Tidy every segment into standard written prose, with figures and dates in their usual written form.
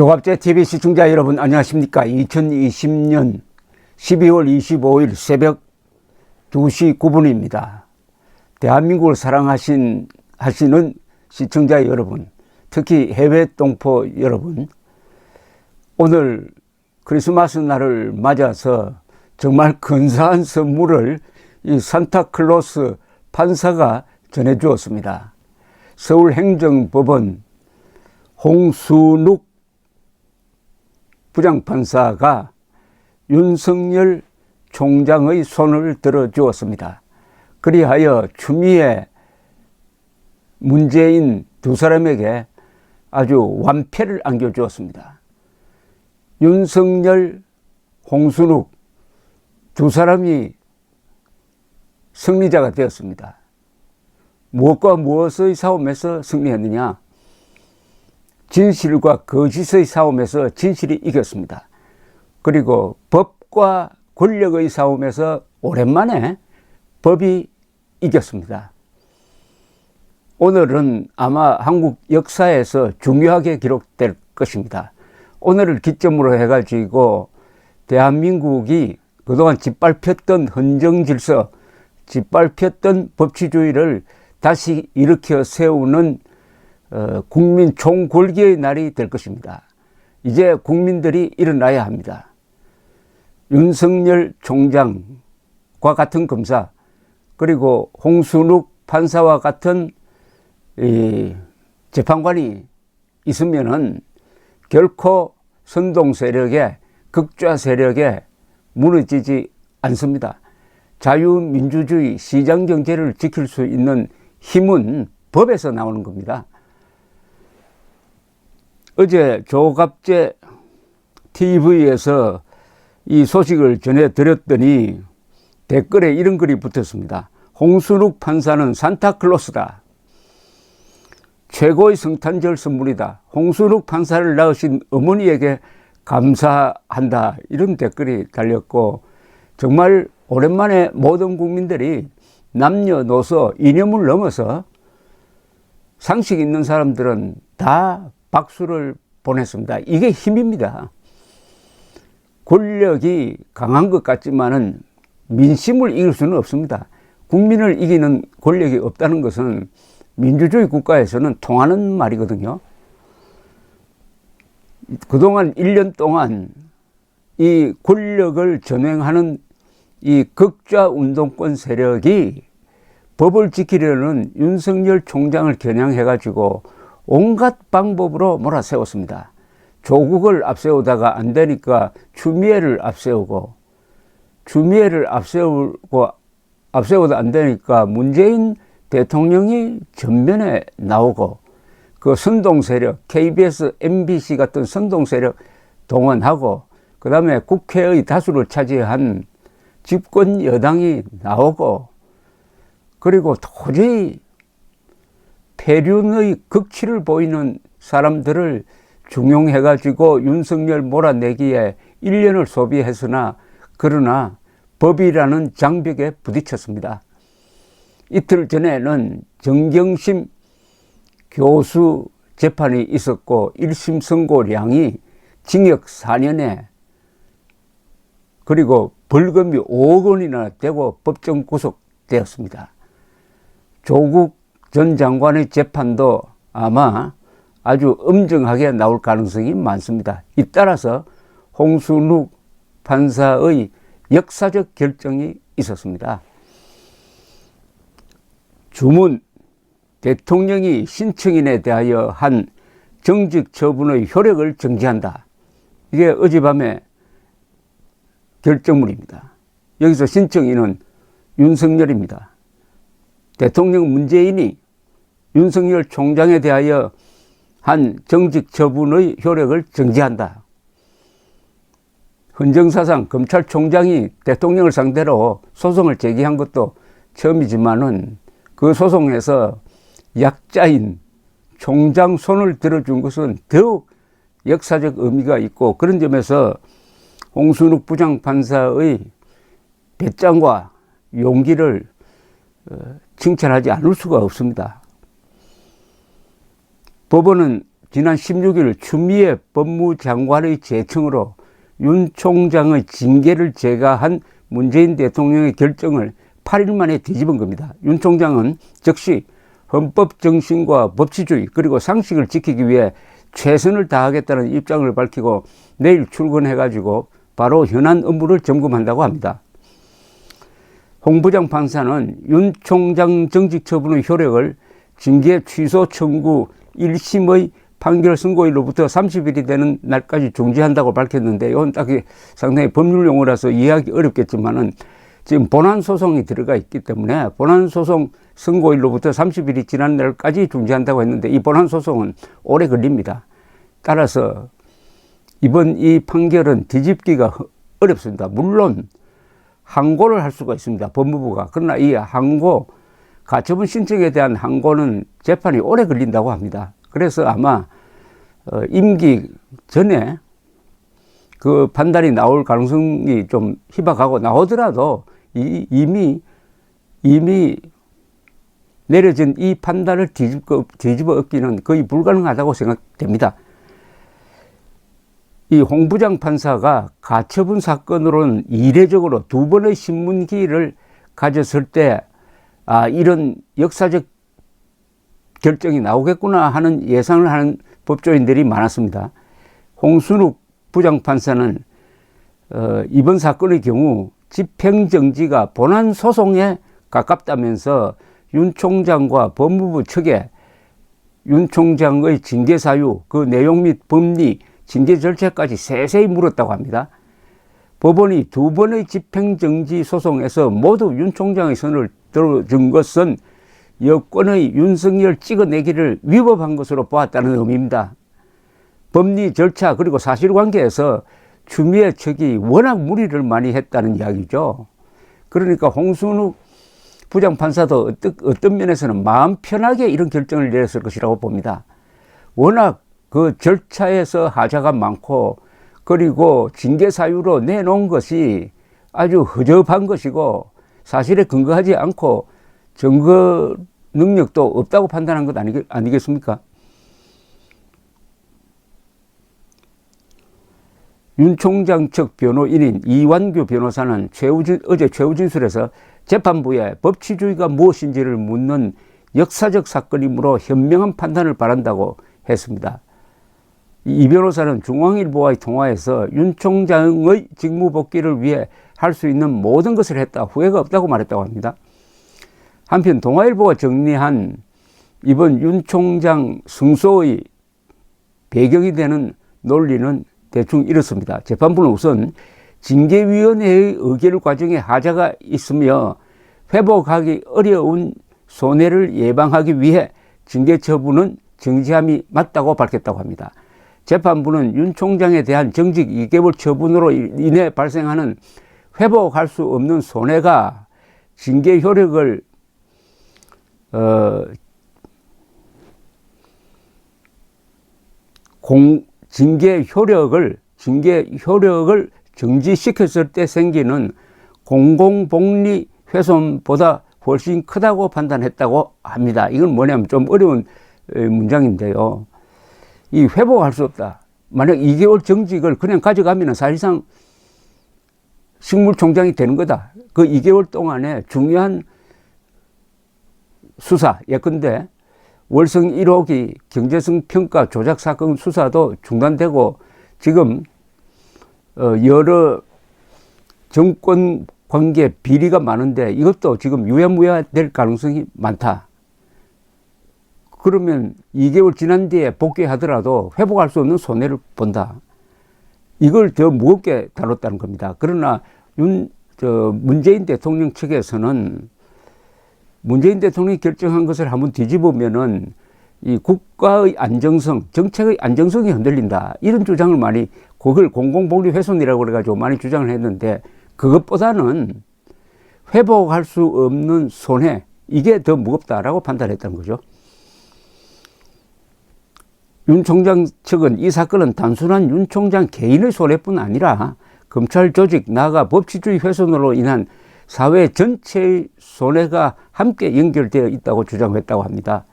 조갑제TV 시청자 여러분 안녕하십니까. 2020년 12월 25일 새벽 2시 9분입니다. 대한민국을 사랑하시는 시청자 여러분, 특히 해외 동포 여러분, 오늘 크리스마스 날을 맞아서 정말 근사한 선물을 이 산타클로스 판사가 전해주었습니다. 서울행정법원 홍순욱 부장판사가 윤석열 총장의 손을 들어주었습니다. 그리하여 추미애, 문재인 두 사람에게 아주 완패를 안겨주었습니다. 윤석열, 홍순욱 두 사람이 승리자가 되었습니다. 무엇과 무엇의 싸움에서 승리했느냐? 진실과 거짓의 싸움에서 진실이 이겼습니다. 그리고 법과 권력의 싸움에서 오랜만에 법이 이겼습니다. 오늘은 아마 한국 역사에서 중요하게 기록될 것입니다. 오늘을 기점으로 해가지고 대한민국이 그동안 짓밟혔던 헌정질서, 짓밟혔던 법치주의를 다시 일으켜 세우는 국민 총궐기의 날이 될 것입니다. 이제 국민들이 일어나야 합니다. 윤석열 총장과 같은 검사, 그리고 홍순욱 판사와 같은 재판관이 있으면은 결코 선동 세력에, 극좌 세력에 무너지지 않습니다. 자유민주주의, 시장경제를 지킬 수 있는 힘은 법에서 나오는 겁니다. 어제 조갑제 TV에서 이 소식을 전해드렸더니 댓글에 이런 글이 붙었습니다. 홍순욱 판사는 산타클로스다. 최고의 성탄절 선물이다. 홍순욱 판사를 낳으신 어머니에게 감사한다. 이런 댓글이 달렸고, 정말 오랜만에 모든 국민들이 남녀노소 이념을 넘어서 상식 있는 사람들은 다 박수를 보냈습니다. 이게 힘입니다. 권력이 강한 것 같지만은 민심을 이길 수는 없습니다. 국민을 이기는 권력이 없다는 것은 민주주의 국가에서는 통하는 말이거든요. 그동안 1년 동안 이 권력을 전횡하는 이 극좌 운동권 세력이 법을 지키려는 윤석열 총장을 겨냥해가지고 온갖 방법으로 몰아세웠습니다. 조국을 앞세우다가 안 되니까 추미애를 앞세우고, 추미애를 앞세우다 안 되니까 문재인 대통령이 전면에 나오고, 그 선동 세력, KBS, MBC 같은 선동 세력 동원하고, 그 다음에 국회의 다수를 차지한 집권 여당이 나오고, 그리고 도저히 폐륜의 극치를 보이는 사람들을 중용해가지고 윤석열 몰아내기에 1년을 소비했으나, 그러나 법이라는 장벽에 부딪혔습니다. 이틀 전에는 정경심 교수 재판이 있었고 1심 선고량이 징역 4년에 그리고 벌금이 5억 원이나 되고 법정 구속되었습니다. 조국 전 장관의 재판도 아마 아주 엄정하게 나올 가능성이 많습니다. 잇따라서 홍순욱 판사의 역사적 결정이 있었습니다. 주문, 대통령이 신청인에 대하여 한 정직 처분의 효력을 정지한다. 이게 어젯밤에 결정물입니다. 여기서 신청인은 윤석열입니다. 대통령 문재인이 윤석열 총장에 대하여 한 정직 처분의 효력을 정지한다. 헌정사상 검찰총장이 대통령을 상대로 소송을 제기한 것도 처음이지만은 그 소송에서 약자인 총장 손을 들어준 것은 더욱 역사적 의미가 있고, 그런 점에서 홍순욱 부장판사의 배짱과 용기를 칭찬하지 않을 수가 없습니다. 법원은 지난 16일 추미애 법무장관의 제청으로 윤 총장의 징계를 제거한 문재인 대통령의 결정을 8일 만에 뒤집은 겁니다. 윤 총장은 즉시 헌법 정신과 법치주의 그리고 상식을 지키기 위해 최선을 다하겠다는 입장을 밝히고 내일 출근해가지고 바로 현안 업무를 점검한다고 합니다. 홍 부장 판사는 윤 총장 정직 처분의 효력을 징계 취소 청구 1심의 판결 선고일로부터 30일이 되는 날까지 중지한다고 밝혔는데 이건 딱 상당히 법률 용어라서 이해하기 어렵겠지만은 지금 본안소송이 들어가 있기 때문에 본안소송 선고일로부터 30일이 지난 날까지 중지한다고 했는데 이 본안소송은 오래 걸립니다. 따라서 이번 이 판결은 뒤집기가 어렵습니다. 물론 항고를 할 수가 있습니다. 법무부가. 그러나 이 항고, 가처분 신청에 대한 항고는 재판이 오래 걸린다고 합니다. 그래서 아마 임기 전에 그 판단이 나올 가능성이 좀 희박하고 나오더라도 이미 내려진 이 판단을 뒤집어 엎기는 거의 불가능하다고 생각됩니다. 이 홍 부장 판사가 가처분 사건으로는 이례적으로 2번의 신문기일을 가졌을 때 이런 역사적 결정이 나오겠구나 하는 예상을 하는 법조인들이 많았습니다. 홍순욱 부장판사는 이번 사건의 경우 집행정지가 본안소송에 가깝다면서 윤 총장과 법무부 측에 윤 총장의 징계 사유, 그 내용 및 법리, 징계 절차까지 세세히 물었다고 합니다. 법원이 2번의 집행정지 소송에서 모두 윤 총장의 선을 들어준 것은 여권의 윤석열 찍어내기를 위법한 것으로 보았다는 의미입니다. 법리 절차 그리고 사실관계에서 추미애 측이 워낙 무리를 많이 했다는 이야기죠. 그러니까 홍순욱 부장판사도 어떤 면에서는 마음 편하게 이런 결정을 내렸을 것이라고 봅니다. 워낙 그 절차에서 하자가 많고 그리고 징계 사유로 내놓은 것이 아주 허접한 것이고 사실에 근거하지 않고 증거 능력도 없다고 판단한 것 아니겠습니까? 윤 총장 측 변호인인 이완규 변호사는 어제 최후 진술에서 재판부에 법치주의가 무엇인지를 묻는 역사적 사건이므로 현명한 판단을 바란다고 했습니다. 이 변호사는 중앙일보와의 통화에서 윤 총장의 직무 복귀를 위해 할 수 있는 모든 것을 했다. 후회가 없다고 말했다고 합니다. 한편 동아일보가 정리한 이번 윤 총장 승소의 배경이 되는 논리는 대충 이렇습니다. 재판부는 우선 징계위원회의 의결 과정에 하자가 있으며 회복하기 어려운 손해를 예방하기 위해 징계 처분은 정지함이 맞다고 밝혔다고 합니다. 재판부는 윤 총장에 대한 정직 2개월 처분으로 인해 발생하는 회복할 수 없는 손해가 징계 효력을 징계 효력을 정지시켰을 때 생기는 공공복리 훼손보다 훨씬 크다고 판단했다고 합니다. 이건 뭐냐면 좀 어려운 문장인데요. 이 회복할 수 없다. 만약 2개월 정직을 그냥 가져가면 사실상 식물총장이 되는 거다. 그 2개월 동안에 중요한 수사, 예컨대 월성 1호기 경제성 평가 조작 사건 수사도 중단되고 지금 여러 정권 관계 비리가 많은데 이것도 지금 유야무야 될 가능성이 많다. 그러면 2개월 지난 뒤에 복귀하더라도 회복할 수 없는 손해를 본다. 이걸 더 무겁게 다뤘다는 겁니다. 그러나 문재인 대통령 측에서는 문재인 대통령이 결정한 것을 한번 뒤집으면은 이 국가의 안정성, 정책의 안정성이 흔들린다. 이런 주장을 많이, 그걸 공공복리 훼손이라고 그래가지고 많이 주장을 했는데 그것보다는 회복할 수 없는 손해, 이게 더 무겁다라고 판단했다는 거죠. 윤 총장 측은 이 사건은 단순한 윤 총장 개인의 손해뿐 아니라 검찰 조직, 나아가 법치주의 훼손으로 인한 사회 전체의 손해가 함께 연결되어 있다고 주장했다고 합니다.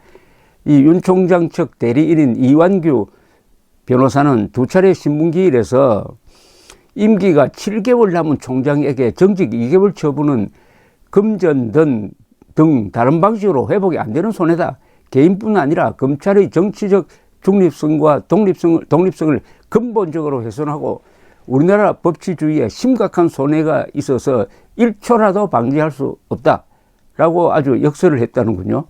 이 윤 총장 측 대리인인 이완규 변호사는 두 차례 신문기일에서 임기가 7개월 남은 총장에게 정직 2개월 처분은 금전 등 다른 방식으로 회복이 안 되는 손해다. 개인뿐 아니라 검찰의 정치적 중립성과 독립성을 근본적으로 훼손하고 우리나라 법치주의에 심각한 손해가 있어서 1초라도 방지할 수 없다라고 아주 역설을 했다는군요.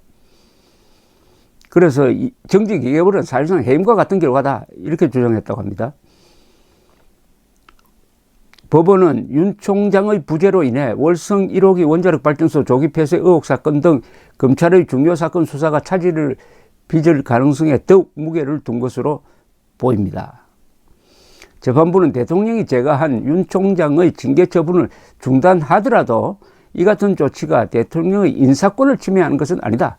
그래서 정직 2개월은 사실상 해임과 같은 결과다 이렇게 주장했다고 합니다. 법원은 윤 총장의 부재로 인해 월성 1호기 원자력 발전소 조기 폐쇄 의혹 사건 등 검찰의 중요 사건 수사가 차질을 빚을 가능성에 더욱 무게를 둔 것으로 보입니다. 재판부는 대통령이 제거한 윤 총장의 징계 처분을 중단하더라도 이 같은 조치가 대통령의 인사권을 침해하는 것은 아니다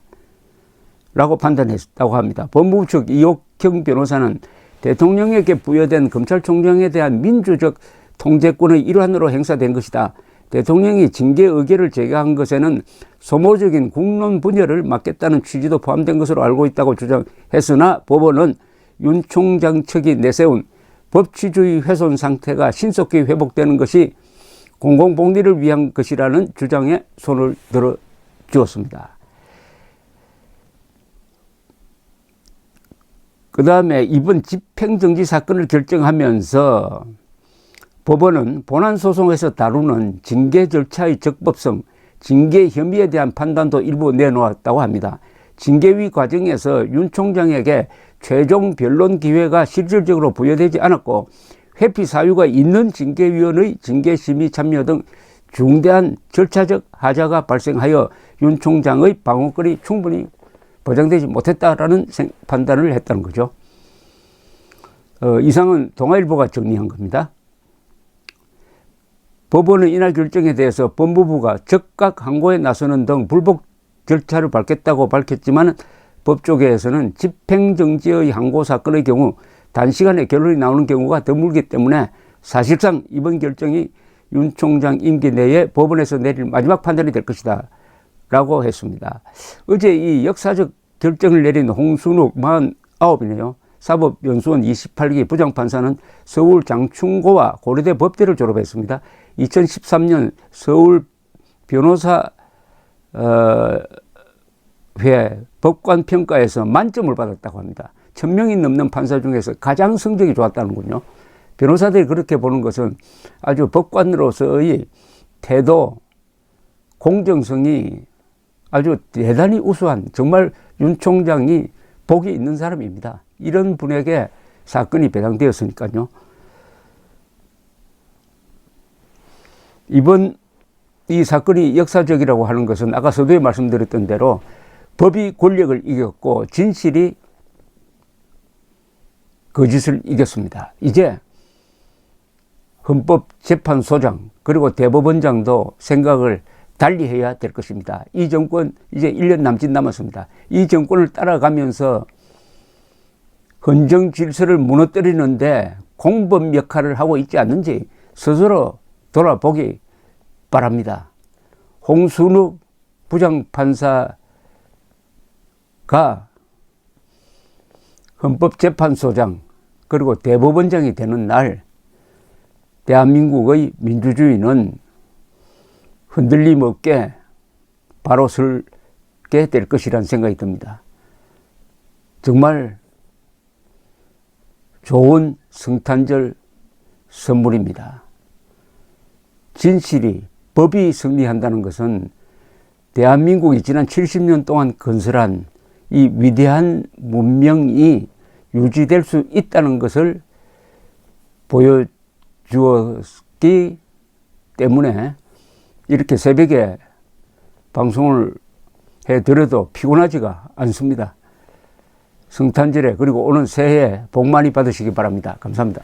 라고 판단했다고 합니다. 법무부 측 이옥형 변호사는 대통령에게 부여된 검찰총장에 대한 민주적 통제권의 일환으로 행사된 것이다. 대통령이 징계 의결을 제기한 것에는 소모적인 국론 분열을 막겠다는 취지도 포함된 것으로 알고 있다고 주장했으나 법원은 윤 총장 측이 내세운 법치주의 훼손 상태가 신속히 회복되는 것이 공공복리를 위한 것이라는 주장에 손을 들어 주었습니다. 그 다음에 이번 집행정지 사건을 결정하면서 법원은 본안소송에서 다루는 징계 절차의 적법성, 징계 혐의에 대한 판단도 일부 내놓았다고 합니다. 징계위 과정에서 윤 총장에게 최종 변론 기회가 실질적으로 부여되지 않았고 회피 사유가 있는 징계위원의 징계심의 참여 등 중대한 절차적 하자가 발생하여 윤 총장의 방어권이 충분히 보장되지 못했다라는 판단을 했다는 거죠. 이상은 동아일보가 정리한 겁니다. 법원은 이날 결정에 대해서 법무부가 즉각 항고에 나서는 등 불복 절차를 밟겠다고 밝혔지만 법조계에서는 집행정지의 항고 사건의 경우 단시간에 결론이 나오는 경우가 드물기 때문에 사실상 이번 결정이 윤 총장 임기 내에 법원에서 내릴 마지막 판단이 될 것이다 라고 했습니다. 어제 이 역사적 결정을 내린 홍순욱 49이네요. 사법연수원 28기 부장판사는 서울 장충고와 고려대 법대를 졸업했습니다. 2013년 서울 변호사회 법관평가에서 만점을 받았다고 합니다. 1000명이 넘는 판사 중에서 가장 성적이 좋았다는군요. 변호사들이 그렇게 보는 것은 아주 법관으로서의 태도, 공정성이 아주 대단히 우수한, 정말 윤 총장이 복이 있는 사람입니다. 이런 분에게 사건이 배당되었으니까요. 이번 이 사건이 역사적이라고 하는 것은 아까 서두에 말씀드렸던 대로 법이 권력을 이겼고 진실이 거짓을 이겼습니다. 이제 헌법재판소장 그리고 대법원장도 생각을 달리 해야 될 것입니다. 이 정권 이제 1년 남짓 남았습니다. 이 정권을 따라가면서 헌정 질서를 무너뜨리는데 공범 역할을 하고 있지 않는지 스스로 돌아보기 바랍니다. 홍순욱 부장판사가 헌법재판소장 그리고 대법원장이 되는 날 대한민국의 민주주의는 흔들림 없게 바로 설게 될 것이라는 생각이 듭니다. 정말 좋은 성탄절 선물입니다. 진실이, 법이 승리한다는 것은 대한민국이 지난 70년 동안 건설한 이 위대한 문명이 유지될 수 있다는 것을 보여주었기 때문에 이렇게 새벽에 방송을 해드려도 피곤하지가 않습니다. 성탄절에 그리고 오는 새해에 복 많이 받으시기 바랍니다. 감사합니다.